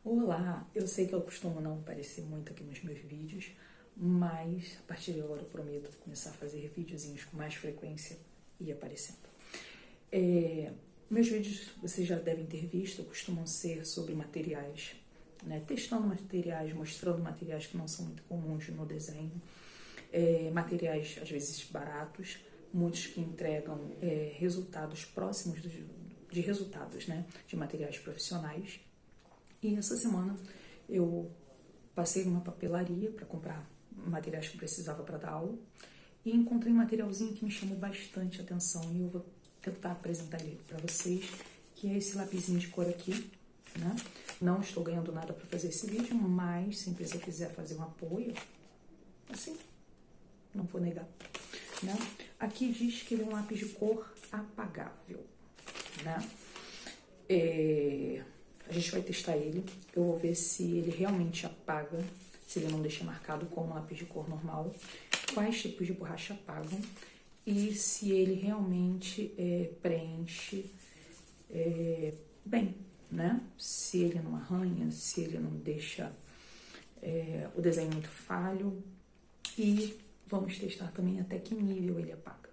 Olá, eu sei que eu costumo não aparecer muito aqui nos meus vídeos, mas a partir de agora eu prometo começar a fazer videozinhos com mais frequência e aparecendo. Meus vídeos vocês já devem ter visto, costumam ser sobre materiais, né? Testando materiais, mostrando materiais que não são muito comuns no desenho, materiais às vezes baratos, muitos que entregam resultados próximos de resultados, né? De materiais profissionais. E essa semana eu passei numa papelaria para comprar materiais que eu precisava para dar aula e encontrei um materialzinho que me chamou bastante atenção e eu vou tentar apresentar ele para vocês, que é esse lapisinho de cor aqui, né? Não estou ganhando nada para fazer esse vídeo, mas se a empresa quiser fazer um apoio, assim, não vou negar, né? Aqui diz que ele é um lápis de cor apagável, né? A gente vai testar ele, eu vou ver se ele realmente apaga, se ele não deixa marcado como lápis de cor normal, quais tipos de borracha apagam e se ele realmente preenche bem, né? Se ele não arranha, se ele não deixa o desenho muito falho e vamos testar também até que nível ele apaga,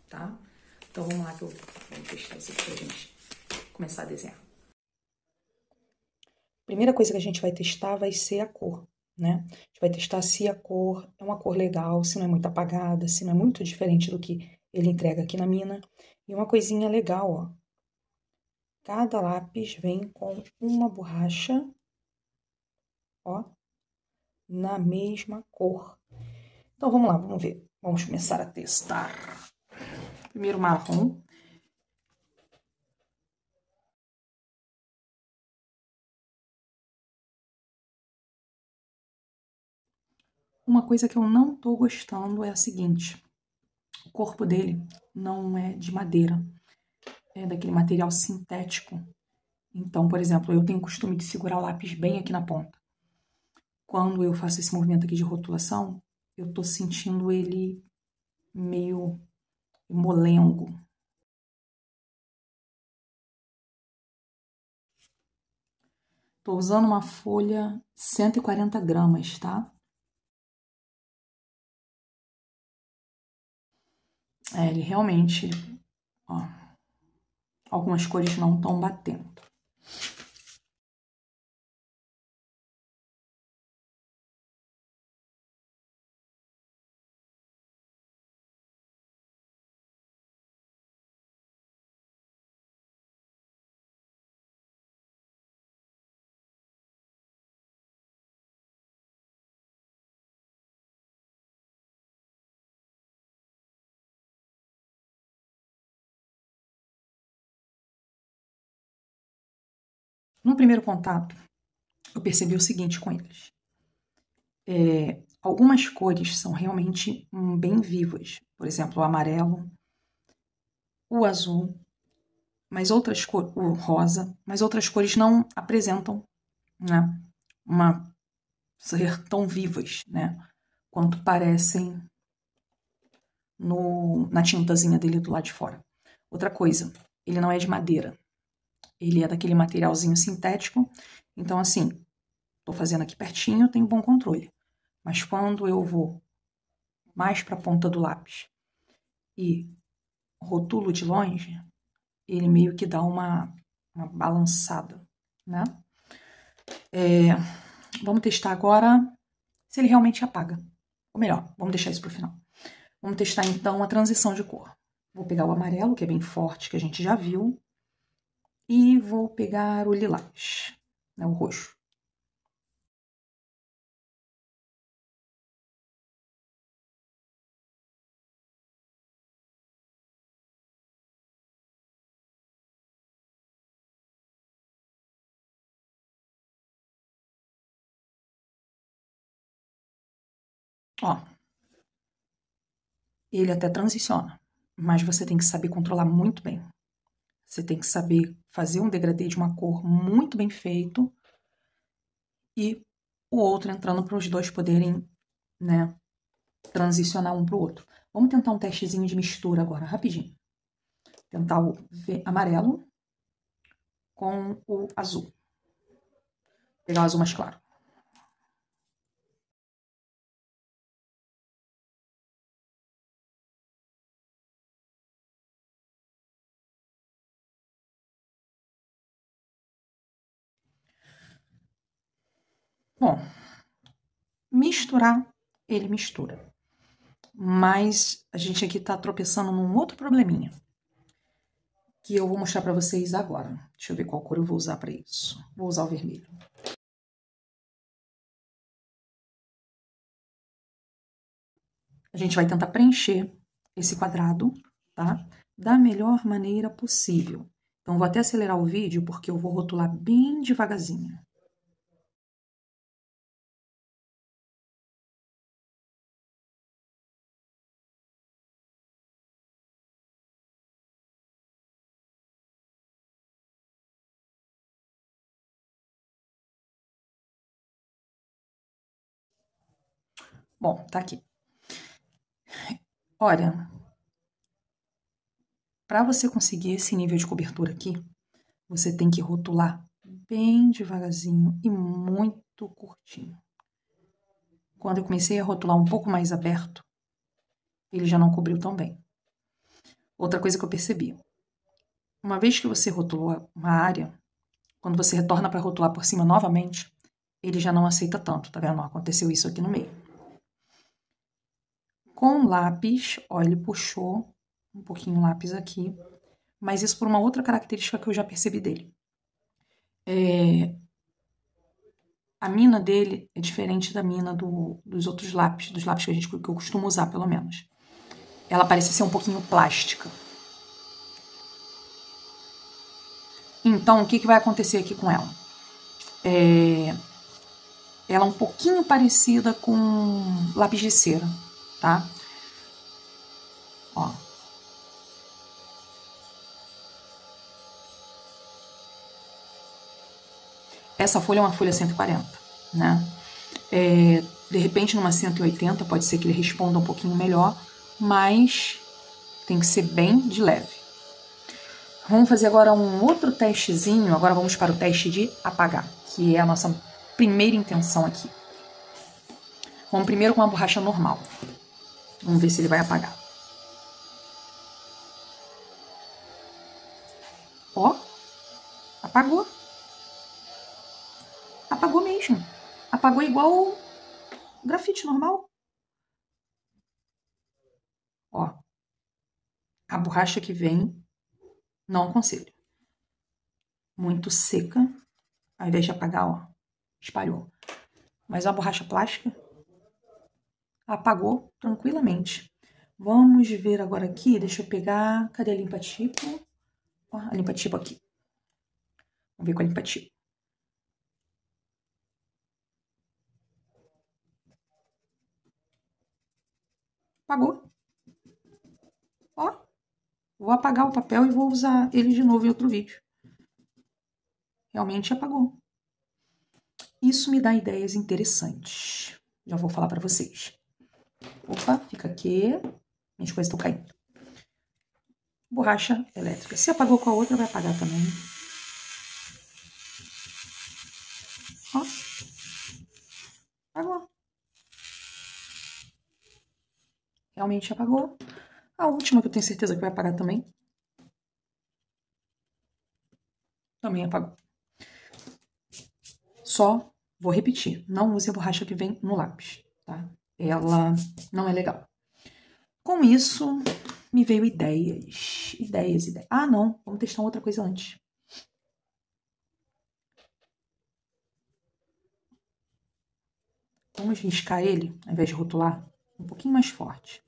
tá? Então vamos lá que eu vou testar isso aqui pra gente começar a desenhar. Primeira coisa que a gente vai testar vai ser a cor, né? A gente vai testar se a cor é uma cor legal, se não é muito apagada, se não é muito diferente do que ele entrega aqui na mina. E uma coisinha legal, ó. Cada lápis vem com uma borracha, ó, na mesma cor. Então vamos lá, vamos ver. Vamos começar a testar. Primeiro marrom. Uma coisa que eu não tô gostando é a seguinte. O corpo dele não é de madeira. É daquele material sintético. Então, por exemplo, eu tenho o costume de segurar o lápis bem aqui na ponta. Quando eu faço esse movimento aqui de rotulação, eu tô sentindo ele meio molengo. Tô usando uma folha 140 gramas, tá? Ele realmente, ó, algumas cores não estão batendo. No primeiro contato, eu percebi o seguinte com eles. Algumas cores são realmente bem vivas. Por exemplo, o amarelo, o azul, mas outras cores, o rosa, mas outras cores não apresentam, né, ser tão vivas, né, quanto parecem na tintazinha dele do lado de fora. Outra coisa, ele não é de madeira, ele é daquele materialzinho sintético, então assim, tô fazendo aqui pertinho, tenho bom controle, mas quando eu vou mais para a ponta do lápis e rotulo de longe, ele meio que dá uma balançada, né? Vamos testar agora se ele realmente apaga. Ou melhor, vamos deixar isso para o final. Vamos testar então a transição de cor. Vou pegar o amarelo, que é bem forte, que a gente já viu, e vou pegar o lilás, né, o roxo. Ó, ele até transiciona, mas você tem que saber controlar muito bem. Você tem que saber fazer um degradê de uma cor muito bem feito e o outro entrando para os dois poderem, né, transicionar um para o outro. Vamos tentar um testezinho de mistura agora, rapidinho. Tentar o amarelo com o azul. pegar um azul mais claro. Bom, misturar, ele mistura. Mas a gente aqui tá tropeçando num outro probleminha, que eu vou mostrar pra vocês agora. Deixa eu ver qual cor eu vou usar pra isso. Vou usar o vermelho. A gente vai tentar preencher esse quadrado, tá? Da melhor maneira possível. Então, vou até acelerar o vídeo, porque eu vou rotular bem devagarzinho. Bom, tá aqui. Olha, para você conseguir esse nível de cobertura aqui, você tem que rotular bem devagarzinho e muito curtinho. Quando eu comecei a rotular um pouco mais aberto, ele já não cobriu tão bem. Outra coisa que eu percebi, uma vez que você rotulou uma área, quando você retorna para rotular por cima novamente, ele já não aceita tanto, tá vendo? Aconteceu isso aqui no meio. Com o lápis, ó, ele puxou um pouquinho o lápis aqui, mas isso por uma outra característica que eu já percebi dele. A mina dele é diferente da mina dos outros lápis, dos lápis que eu costumo usar, pelo menos. Ela parece ser um pouquinho plástica. Então, o que vai acontecer aqui com ela? Ela é um pouquinho parecida com lápis de cera, tá? Ó. Essa folha é uma folha 140, né? De repente, numa 180, pode ser que ele responda um pouquinho melhor, mas tem que ser bem de leve. Vamos fazer agora um outro testezinho. Agora vamos para o teste de apagar, que é a nossa primeira intenção aqui. Vamos primeiro com uma borracha normal. Vamos ver se ele vai apagar. Ó, apagou. Apagou mesmo. Apagou igual o grafite normal. Ó, a borracha que vem, não aconselho. Muito seca. Ao invés de apagar, ó, espalhou. Mas a borracha plástica apagou tranquilamente. Vamos ver agora aqui, deixa eu pegar, cadê a limpa-tipo? Ó, a limpa-tipo aqui. Vamos ver com a limpa-tipo. Apagou. Ó, vou apagar o papel e vou usar ele de novo em outro vídeo. Realmente apagou. Isso me dá ideias interessantes. Já vou falar para vocês. Opa, fica aqui. Minhas coisas estão caindo. Borracha elétrica. Se apagou com a outra, vai apagar também. Ó. Apagou. Realmente apagou. A última, que eu tenho certeza que vai apagar também. Também apagou. Só vou repetir. Não use a borracha que vem no lápis, tá? Ela não é legal. Com isso, me veio ideias. Ideias. Ah, não. Vamos testar outra coisa antes. Vamos riscar ele, ao invés de rotular, um pouquinho mais forte.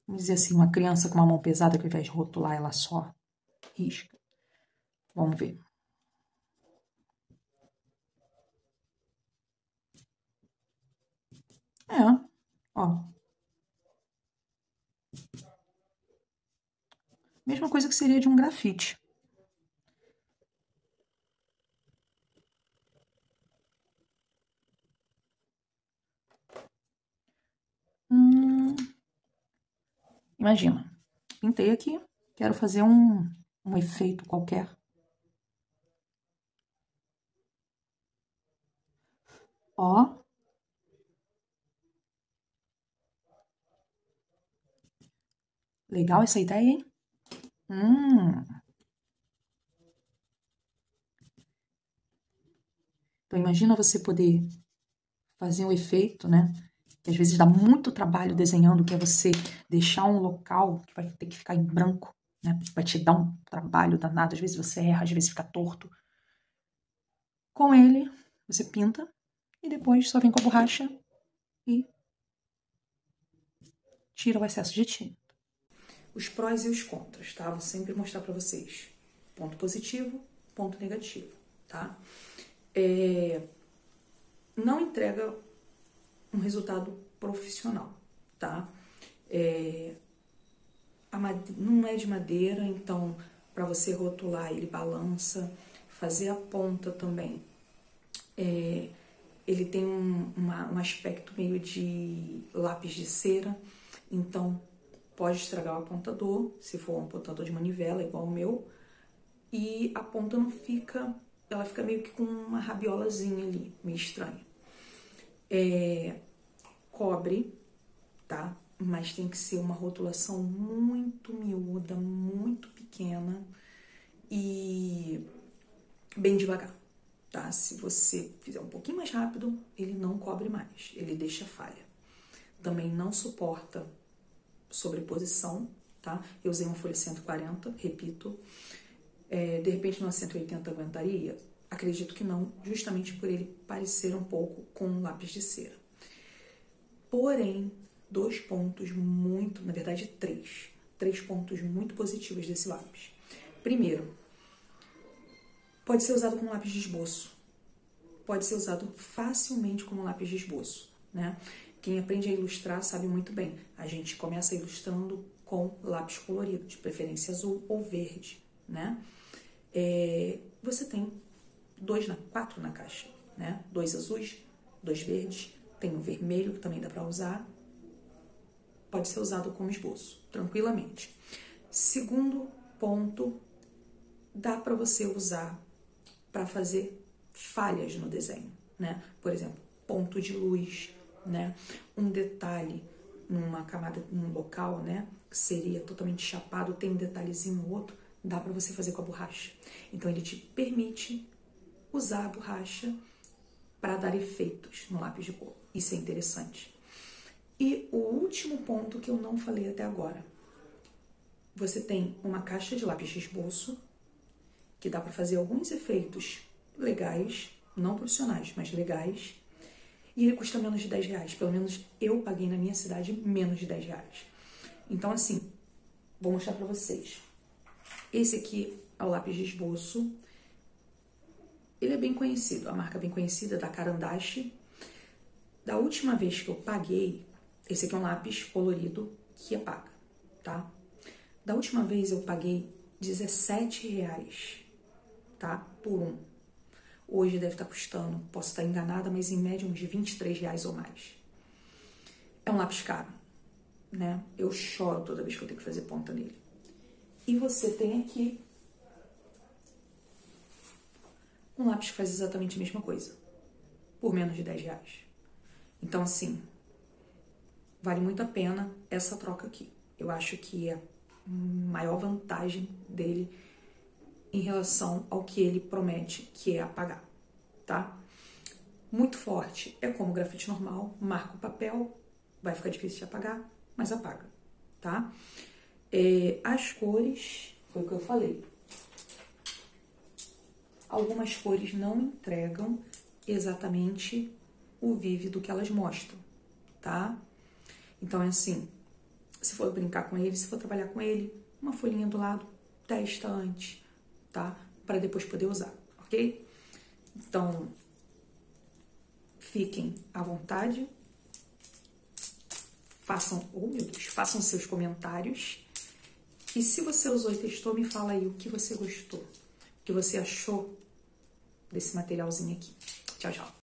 Vamos dizer assim, uma criança com uma mão pesada, que ao invés de rotular, ela só risca. Vamos ver. Ó. Mesma coisa que seria de um grafite. Imagina, pintei aqui, quero fazer um efeito qualquer. Ó. Legal essa ideia, hein? Então, imagina você poder fazer um efeito, né? Que às vezes dá muito trabalho desenhando, que é você deixar um local que vai ter que ficar em branco, né? Vai te dar um trabalho danado, às vezes você erra, às vezes fica torto. Com ele, você pinta e depois só vem com a borracha e tira o excesso de tinta. Os prós e os contras, tá? Vou sempre mostrar pra vocês. Ponto positivo, ponto negativo, tá? Não entrega um resultado profissional, tá? Não é de madeira, então para você rotular ele balança, fazer a ponta também. Ele tem um aspecto meio de lápis de cera, então pode estragar o apontador, se for um apontador de manivela igual o meu, e a ponta não fica, ela fica meio que com uma rabiolazinha ali, meio estranha. Cobre, tá? Mas tem que ser uma rotulação muito miúda, muito pequena e bem devagar, tá? Se você fizer um pouquinho mais rápido, ele não cobre mais, ele deixa falha. Também não suporta sobreposição, tá? Eu usei uma folha 140, repito. De repente numa 180 aguentaria? Acredito que não, justamente por ele parecer um pouco com um lápis de cera. Porém, três pontos muito positivos desse lápis. Primeiro, pode ser usado como lápis de esboço. Pode ser usado facilmente como lápis de esboço, né? Quem aprende a ilustrar sabe muito bem. A gente começa ilustrando com lápis colorido, de preferência azul ou verde, né? Você tem 4 na caixa, né? 2 azuis, 2 verdes, tem um vermelho que também dá para usar. Pode ser usado como esboço, tranquilamente. Segundo ponto, dá para você usar para fazer falhas no desenho, né? Por exemplo, ponto de luz, né? Um detalhe numa camada, num local, né? Que seria totalmente chapado, tem um detalhezinho no outro, dá para você fazer com a borracha. Então ele te permite usar a borracha para dar efeitos no lápis de cor. Isso é interessante. E o último ponto que eu não falei até agora. Você tem uma caixa de lápis de esboço, que dá para fazer alguns efeitos legais, não profissionais, mas legais, e ele custa menos de 10 reais. Pelo menos eu paguei na minha cidade menos de 10 reais. Então, assim, vou mostrar para vocês. Esse aqui é o lápis de esboço. Ele é bem conhecido, a marca é bem conhecida, da Carandache. Da última vez que eu paguei, esse aqui é um lápis colorido que apaga, tá? Da última vez eu paguei 17 reais, tá? Por um. Hoje deve estar custando, posso estar enganada, mas em média uns 23 reais ou mais. É um lápis caro, né? Eu choro toda vez que eu tenho que fazer ponta nele. E você tem aqui um lápis que faz exatamente a mesma coisa, por menos de 10 reais. Então, assim, vale muito a pena essa troca aqui. Eu acho que é a maior vantagem dele em relação ao que ele promete, que é apagar, tá? Muito forte, é como o grafite normal, marca o papel, vai ficar difícil de apagar, mas apaga, tá? As cores, foi o que eu falei. Algumas cores não entregam exatamente o vívido que elas mostram, tá? Então é assim, se for brincar com ele, se for trabalhar com ele, uma folhinha do lado, testa antes, tá? Para depois poder usar, ok? Então, fiquem à vontade, façam seus comentários. E se você usou e testou, me fala aí o que você gostou, o que você achou desse materialzinho aqui. Tchau, tchau.